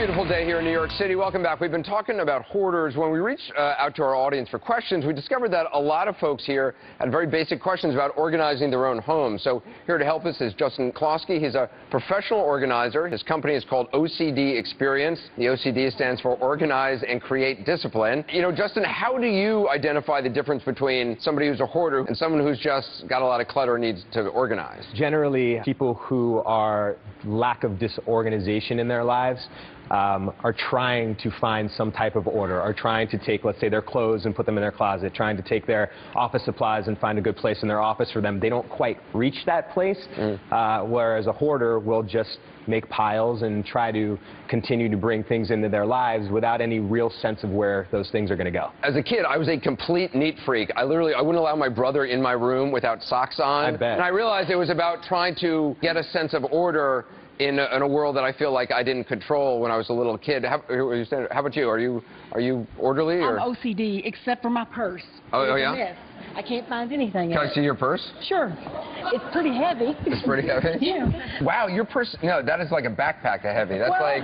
beautiful day here in New York City. Welcome back. We've been talking about hoarders. When we reached out to our audience for questions, we discovered that a lot of folks here had very basic questions about organizing their own homes. So here to help us is Justin Klosky. He's a professional organizer. His company is called O.C.D. Experience. The O.C.D. stands for Organize and Create Discipline. You know, Justin, how do you identify the difference between somebody who's a hoarder and someone who's just got a lot of clutter and needs to organize? Generally, people who are lack of disorganization in their lives are trying to find some type of order, are trying to take, let's say, their clothes and put them in their closet, trying to take their office supplies and find a good place in their office for them. They don't quite reach that place, whereas a hoarder will just make piles and try to continue to bring things into their lives without any real sense of where those things are going to go. As a kid, I was a complete neat freak. I wouldn't allow my brother in my room without socks on. I bet. And I realized it was about trying to get a sense of order in a world that I feel like I didn't control when I was a little kid. How about you? Are you orderly? Or? I'm OCD, except for my purse. Oh yeah? Yes. I can't find anything Can in I it. see your purse? Sure. It's pretty heavy. It's pretty heavy? Yeah. Wow, your purse, no, that is like a backpack of heavy. That's well, like...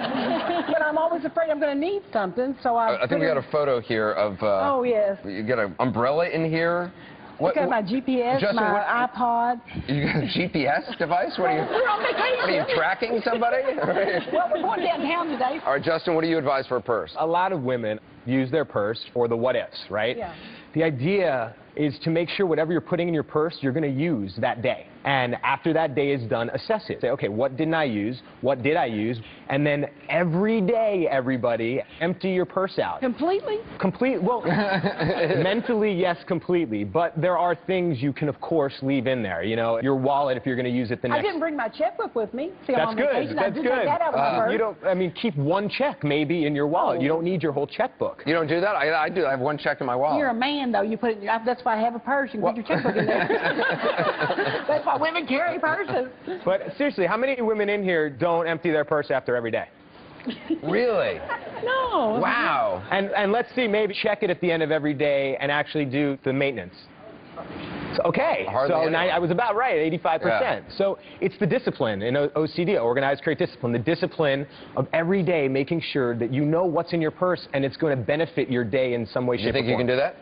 But I'm always afraid I'm going to need something, so I think we got a photo here of... oh, yes. You got an umbrella in here. Look at my GPS, Justin, my iPod. You got a GPS device? What are you... We're on vacation. What are you, tracking somebody? Well, we're going downtown today. All right, Justin, what do you advise for a purse? A lot of women use their purse for the what-ifs, right? Yeah. The idea is to make sure whatever you're putting in your purse, you're going to use that day. And after that day is done, assess it. Say, okay, what didn't I use? What did I use? And then every day, everybody, empty your purse out. Completely? Well, mentally, yes, completely. But there are things you can, of course, leave in there. You know, your wallet, if you're going to use it the next... I didn't bring my checkbook with me. See, I'm That's on good. vacation. That's I just good. take that out of my purse. You don't, I mean, keep one check maybe in your wallet. Oh. You don't need your whole checkbook. You don't do that? I do. I have one check in my wallet. You're a man, though. You put it in your, that's why I have a purse. You can put your checkbook in there. That's why women carry purses. But seriously, how many women in here don't empty their purse after every day? Really? No. Wow. And let's see, maybe check it at the end of every day and actually do the maintenance. So, okay, so now I was about right, 85%. Yeah. So it's the discipline in OCD, Organize, Create Discipline, the discipline of every day making sure that you know what's in your purse and it's going to benefit your day in some way, shape, or form. You think you can do that?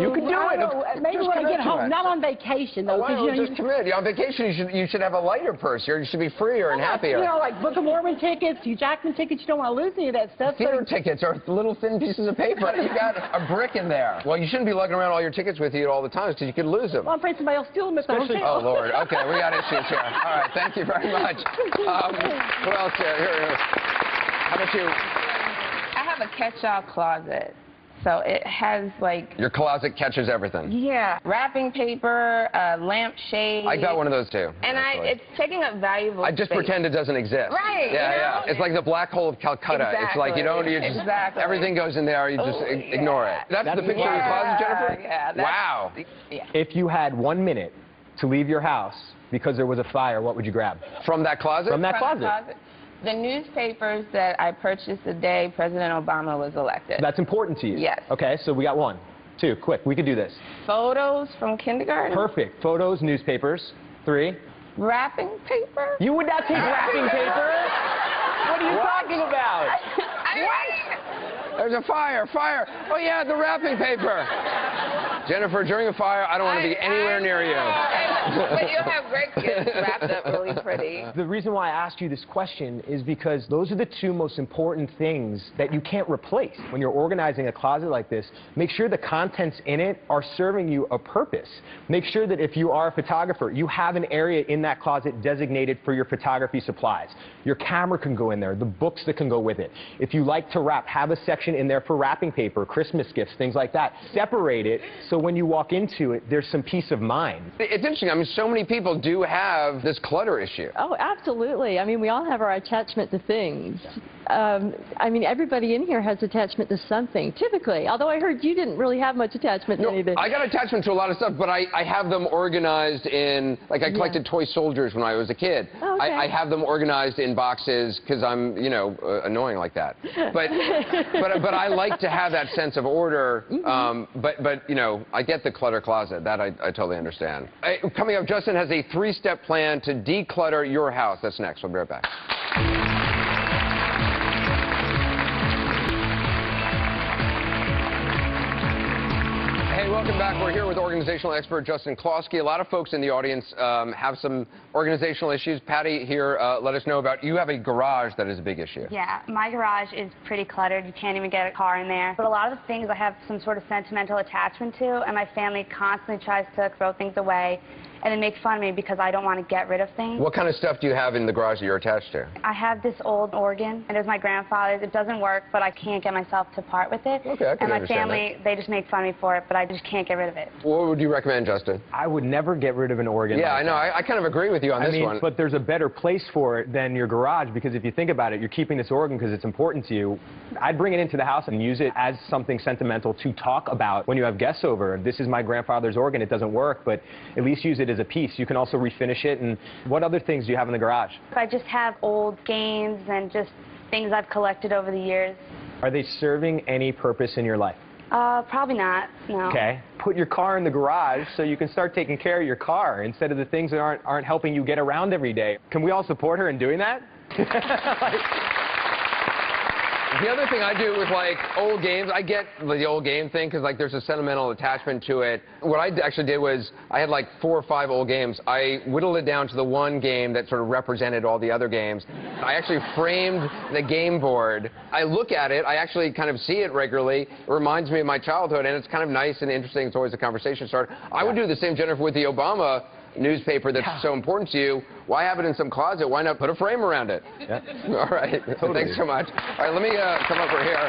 You can do it. Maybe when I get home. Not on vacation, though. Well, you know, just commit. You're on vacation, you should have a lighter purse. You should be freer and happier. You know, like Book of Mormon tickets, Hugh Jackman tickets, you don't want to lose any of that stuff. Theater tickets are little thin pieces of paper. You got a brick in there. Well, you shouldn't be lugging around all your tickets with you at all the times because you could lose them. Well, I'm afraid somebody will steal them at the hotel. Oh, Lord. Okay, we got issues here. All right, thank you very much. What else? Here. How about you? I have a catch-all closet. So it has, like... Your closet catches everything. Yeah. Wrapping paper, lampshade. I got one of those, too. And it's taking up valuable I just space. pretend it doesn't exist. Right. Yeah, you know? yeah. It's like the black hole of Calcutta. Exactly. It's like you just... Exactly. Everything goes in there. You just ignore it. That's the picture of your closet, Jennifer? Yeah. Wow. Yeah. If you had 1 minute to leave your house because there was a fire, what would you grab? From that closet? From that closet. The newspapers that I purchased the day President Obama was elected. That's important to you? Yes. Okay, so we got 1, 2, quick, we could do this. Photos from kindergarten. Perfect. Photos, newspapers. 3. Wrapping paper. You would not take wrapping paper? What are you talking about? There's a fire. Oh, yeah, the wrapping paper. Jennifer, during a fire, I don't want to be anywhere near you. But you'll have great gifts wrapped up really pretty. The reason why I asked you this question is because those are the 2 most important things that you can't replace. When you're organizing a closet like this, make sure the contents in it are serving you a purpose. Make sure that if you are a photographer, you have an area in that closet designated for your photography supplies. Your camera can go in there, the books that can go with it. If you like to wrap, have a section in there for wrapping paper, Christmas gifts, things like that. Separate it so when you walk into it, there's some peace of mind. It's interesting. I mean, so many people do have this clutter issue. Oh, absolutely. I mean, we all have our attachment to things. I mean, everybody in here has attachment to something, typically. Although I heard you didn't really have much attachment to anything. I got attachment to a lot of stuff, but I have them organized in, like I collected toy soldiers when I was a kid. Oh, okay. I have them organized in boxes because I'm, you know, annoying like that. But I like to have that sense of order. But you know, I get the clutter closet. That I totally understand. Coming up, Justin has a 3-step plan to declutter your house. That's next. We'll be right back. Welcome back. We're here with organizational expert Justin Klosky. A lot of folks in the audience have some organizational issues. Patty here let us know about you have a garage that is a big issue. Yeah, my garage is pretty cluttered. You can't even get a car in there. But a lot of the things I have some sort of sentimental attachment to, and my family constantly tries to throw things away and then make fun of me because I don't want to get rid of things. What kind of stuff do you have in the garage that you're attached to? I have this old organ, and it was my grandfather's. It doesn't work, but I can't get myself to part with it. Okay, I can and my understand family, they just make fun of me for it, but I just can't get rid of it. What would you recommend, Justin? I would never get rid of an organ. Yeah, like I know. I kind of agree with you on this one. But there's a better place for it than your garage, because if you think about it, you're keeping this organ because it's important to you. I'd bring it into the house and use it as something sentimental to talk about when you have guests over. This is my grandfather's organ. It doesn't work, but at least use it as a piece. You can also refinish it. And what other things do you have in the garage? I just have old games and just things I've collected over the years. Are they serving any purpose in your life? Probably not, no. Okay. Put your car in the garage so you can start taking care of your car instead of the things that aren't helping you get around every day. Can we all support her in doing that? The other thing I do with, like, old games, I get the old game thing because, like, there's a sentimental attachment to it. What I actually did was I had, like, 4 or 5 old games. I whittled it down to the one game that sort of represented all the other games. I actually framed the game board. I look at it. I actually kind of see it regularly. It reminds me of my childhood, and it's kind of nice and interesting. It's always a conversation starter. I would do the same, Jennifer, with the Obama newspaper that's so important to you. Why have it in some closet? Why not put a frame around it? Yeah. All right. Totally. Thanks so much. All right, let me come over here.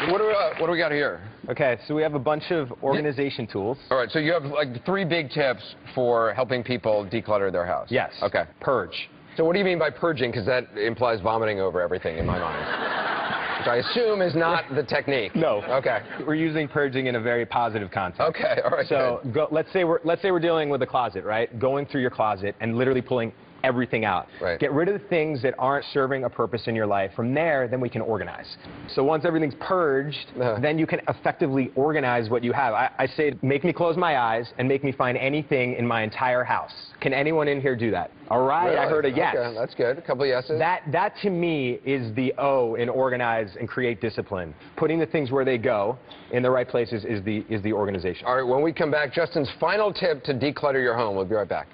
What do we got here? Okay, so we have a bunch of organization tools. All right, so you have like 3 big tips for helping people declutter their house. Yes. Okay. Purge. So what do you mean by purging? Because that implies vomiting over everything in my mind. Which I assume is not the technique. No. Okay. We're using purging in a very positive context. Okay. All right. So let's say we're dealing with a closet, right? Going through your closet and literally pulling everything out. Right. Get rid of the things that aren't serving a purpose in your life. From there, then we can organize. So once everything's purged, then you can effectively organize what you have. I say, make me close my eyes and make me find anything in my entire house. Can anyone in here do that? All right, really? I heard a yes. Okay, that's good. A couple of yeses. That to me is the O in organize and create discipline. Putting the things where they go in the right places is the organization. All right, when we come back, Justin's final tip to declutter your home. We'll be right back.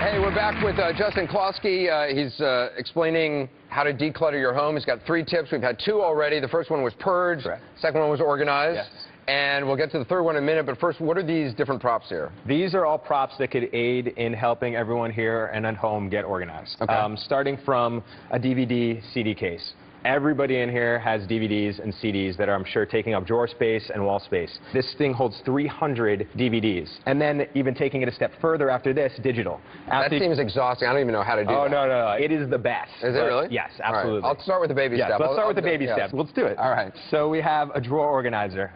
Hey, we're back with Justin Klosky. He's explaining how to declutter your home. He's got 3 tips. We've had 2 already. The first one was purge. Correct. Second one was organize. Yes. And we'll get to the third one in a minute. But first, what are these different props here? These are all props that could aid in helping everyone here and at home get organized. Okay. Starting from a DVD CD case. Everybody in here has DVDs and CDs that are, I'm sure, taking up drawer space and wall space. This thing holds 300 DVDs. And then even taking it a step further after this, digital. That seems exhausting. I don't even know how to do that. Oh, no. It is the best. Is it really? Yes, absolutely. Right. I'll start with the baby step. Let's start with the baby step. Let's do it. All right. So we have a drawer organizer.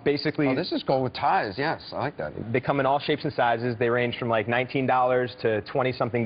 Basically... Oh, this is gold with ties. Yes, I like that. They come in all shapes and sizes. They range from like $19 to $20-something.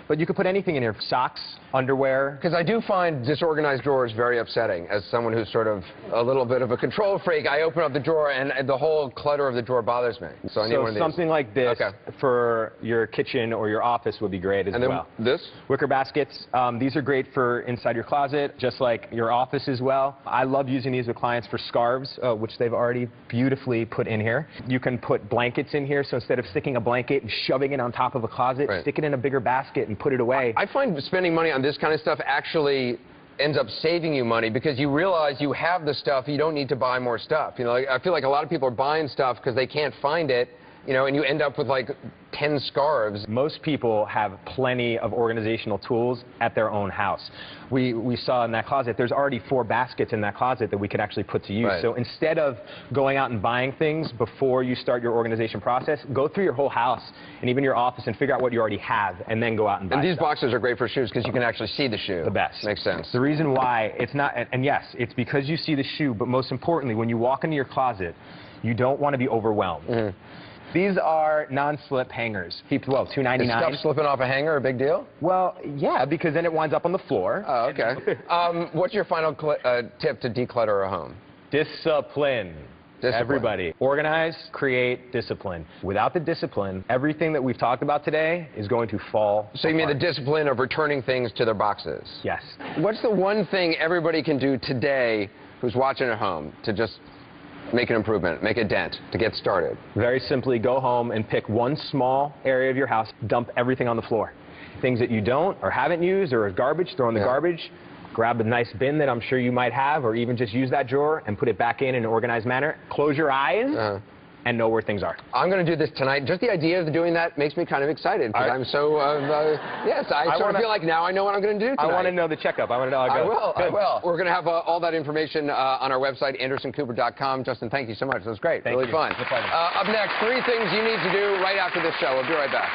But you could put anything in here. Socks, underwear. Because I do find disorganized drawers very upsetting. As someone who's sort of a little bit of a control freak, I open up the drawer and the whole clutter of the drawer bothers me. So I need one of these. Something like this for your kitchen or your office would be great as well. And then this? Wicker baskets. These are great for inside your closet, just like your office as well. I love using these with clients for scarves, which they've already beautifully put in here. You can put blankets in here, so instead of sticking a blanket and shoving it on top of a closet, stick it in a bigger basket and put it away. I find spending money on this kind of stuff actually ends up saving you money because you realize you have the stuff, you don't need to buy more stuff. You know, I feel like a lot of people are buying stuff because they can't find it, you know, and you end up with like 10 scarves. Most people have plenty of organizational tools at their own house. We saw in that closet, there's already 4 baskets in that closet that we could actually put to use. Right. So instead of going out and buying things before you start your organization process, go through your whole house and even your office and figure out what you already have and then go out and buy And these stuff. boxes are great for shoes because you can actually see the shoe. The best. Makes sense. The reason why it's not, and yes, it's because you see the shoe, but most importantly, when you walk into your closet, you don't want to be overwhelmed. Mm-hmm. These are non-slip hangers. Well, $2.99. Is stuff slipping off a hanger a big deal? Well, yeah, because then it winds up on the floor. Oh, okay. What's your final tip to declutter a home? Discipline. Discipline. Everybody. Organize, create, discipline. Without the discipline, everything that we've talked about today is going to fall So you mean the apart. discipline of returning things to their boxes? Yes. What's the one thing everybody can do today who's watching at home to just make an improvement, make a dent, to get started? Very simply, go home and pick one small area of your house, dump everything on the floor. Things that you don't or haven't used or are garbage, throw in the garbage. Grab a nice bin that I'm sure you might have, or even just use that drawer and put it back in an organized manner. Close your eyes and know where things are. I'm going to do this tonight. Just the idea of doing that makes me kind of excited because I'm so, yes, I sort of feel like now I know what I'm going to do tonight. I want to know the checkup. I want to know how it goes. I will. We're going to have all that information on our website, andersoncooper.com. Justin, thank you so much. That was great. Really fun. Up next, 3 things you need to do right after this show. We'll be right back.